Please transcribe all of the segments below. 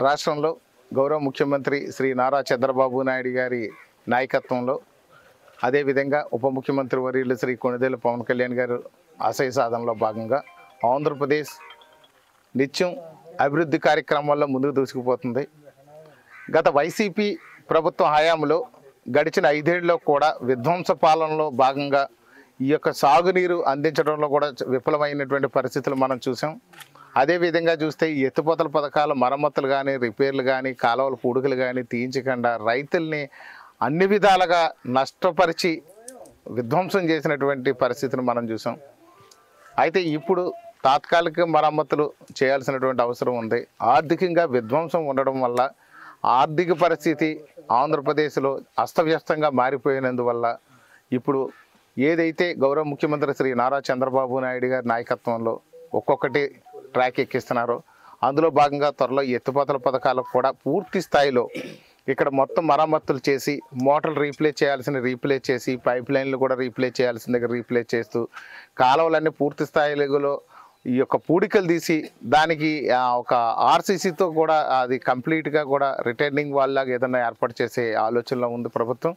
రాష్ట్రంలో గౌరవ ముఖ్యమంత్రి శ్రీ నారా చంద్రబాబు నాయుడు గారి నాయకత్వంలో అదేవిధంగా ఉప ముఖ్యమంత్రి వర్యులు శ్రీ కొణిదెల పవన్ కళ్యాణ్ గారు ఆశయ సాధనలో భాగంగా ఆంధ్రప్రదేశ్ నిత్యం అభివృద్ధి కార్యక్రమాల్లో ముందుకు దూసుకుపోతుంది. గత వైసీపీ ప్రభుత్వం హయాంలో గడిచిన 5 ఏళ్లలో కూడా విధ్వంస పాలనలో భాగంగా ఈ యొక్క సాగునీరు అందించడంలో కూడా విఫలమైనటువంటి పరిస్థితులు మనం చూసాం. అదేవిధంగా చూస్తే ఈ ఎత్తిపోతల పథకాల మరమ్మతులు కానీ రిపేర్లు కానీ కాలువల పూడుకలు కానీ తీయించకుండా రైతుల్ని అన్ని విధాలుగా నష్టపరిచి విధ్వంసం చేసినటువంటి పరిస్థితిని మనం చూసాం. అయితే ఇప్పుడు తాత్కాలిక మరమ్మతులు చేయాల్సినటువంటి అవసరం ఉంది. ఆర్థికంగా విధ్వంసం ఉండడం వల్ల ఆర్థిక పరిస్థితి ఆంధ్రప్రదేశ్లో అస్తవ్యస్తంగా మారిపోయినందువల్ల ఇప్పుడు ఏదైతే గౌరవ ముఖ్యమంత్రి శ్రీ నారా చంద్రబాబు నాయుడు గారి నాయకత్వంలో ఒక్కొక్కటి ట్రాక్ ఎక్కిస్తున్నారో అందులో భాగంగా త్వరలో ఎత్తిపోతల పథకాలకు కూడా పూర్తి స్థాయిలో ఇక్కడ మొత్తం మరమ్మతులు చేసి మోటార్లు రీప్లేస్ చేయాల్సిన రీప్లేస్ చేసి పైప్ లైన్లు కూడా రీప్లేస్ చేయాల్సిన దగ్గర రీప్లేస్ చేస్తూ కాలువలన్నీ పూర్తి స్థాయిలో ఈ యొక్క పూడికలు తీసి దానికి ఒక ఆర్సీసీతో కూడా అది కంప్లీట్గా కూడా రిటర్నింగ్ వాళ్ళలాగా ఏదైనా ఏర్పాటు చేసే ఆలోచనలో ఉంది ప్రభుత్వం.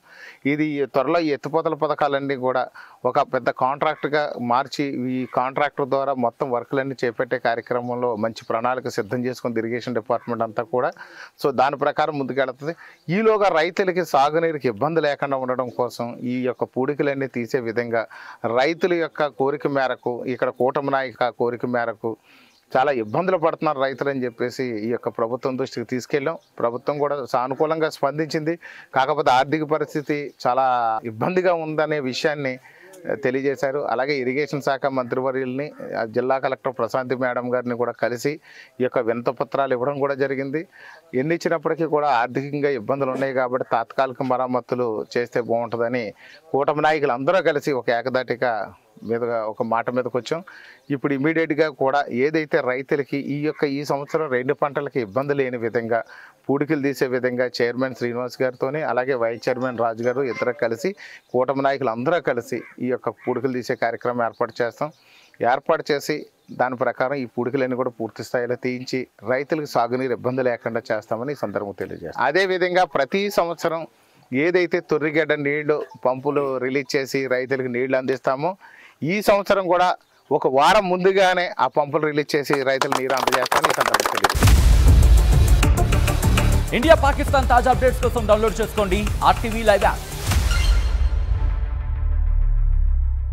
ఇది త్వరలో ఈ ఎత్తిపోతల పథకాలన్నీ కూడా ఒక పెద్ద కాంట్రాక్ట్గా మార్చి ఈ కాంట్రాక్టర్ ద్వారా మొత్తం వర్కులన్నీ చేపట్టే కార్యక్రమంలో మంచి ప్రణాళిక సిద్ధం చేసుకుంది ఇరిగేషన్ డిపార్ట్మెంట్ అంతా కూడా. సో దాని ప్రకారం ముందుకెళ్తుంది. ఈలోగా రైతులకి సాగునీరుకి ఇబ్బంది లేకుండా ఉండడం కోసం ఈ యొక్క పూడికలన్నీ తీసే విధంగా రైతుల యొక్క కోరిక మేరకు ఇక్కడ కూటమి నాయక కోరిక మేరకు చాలా ఇబ్బందులు పడుతున్నారు రైతులు అని చెప్పేసి ఈ యొక్క ప్రభుత్వం దృష్టికి తీసుకెళ్ళాం. ప్రభుత్వం కూడా సానుకూలంగా స్పందించింది. కాకపోతే ఆర్థిక పరిస్థితి చాలా ఇబ్బందిగా ఉందనే విషయాన్ని తెలియజేశారు. అలాగే ఇరిగేషన్ శాఖ మంత్రివర్యుల్ని జిల్లా కలెక్టర్ ప్రశాంతి మేడం గారిని కూడా కలిసి ఈ యొక్క వినతిపత్రాలు ఇవ్వడం కూడా జరిగింది. ఎన్ని ఇచ్చినప్పటికీ కూడా ఆర్థికంగా ఇబ్బందులు ఉన్నాయి కాబట్టి తాత్కాలిక మరమ్మతులు చేస్తే బాగుంటుందని కూటమి నాయకులు అందరూ కలిసి ఒక ఏకదాటిగా మీదుగా ఒక మాట మీదకి వచ్చాం. ఇప్పుడు ఇమీడియట్గా కూడా ఏదైతే రైతులకి ఈ సంవత్సరం 2 పంటలకి ఇబ్బంది లేని విధంగా పూడికలు తీసే విధంగా చైర్మన్ శ్రీనివాస్ గారితోని అలాగే వైస్ చైర్మన్ రాజు గారు ఇద్దరు కలిసి కూటమి నాయకులు అందరూ కలిసి ఈ యొక్క పూడికలు తీసే కార్యక్రమం ఏర్పాటు చేసి దాని ప్రకారం ఈ పూడికలన్నీ కూడా పూర్తి స్థాయిలో తీయించి రైతులకు సాగునీరు ఇబ్బంది లేకుండా చేస్తామని ఈ సందర్భం తెలియజేస్తాం. అదేవిధంగా ప్రతి సంవత్సరం ఏదైతే తొర్రిగడ్డ నీళ్లు పంపులు రిలీజ్ చేసి రైతులకు నీళ్లు అందిస్తామో ఈ సంవత్సరం కూడా ఒక వారం ముందుగానే ఆ పంపులు రిలీజ్ చేసి రైతులు నీరు అందజేస్తామని ఈ సందర్భం తెలియజేస్తాం. ఇండియా పాకిస్తాన్ తాజా అప్డేట్స్ కోసం డౌన్లోడ్ చేసుకోండి RTV లైవ్ యాప్.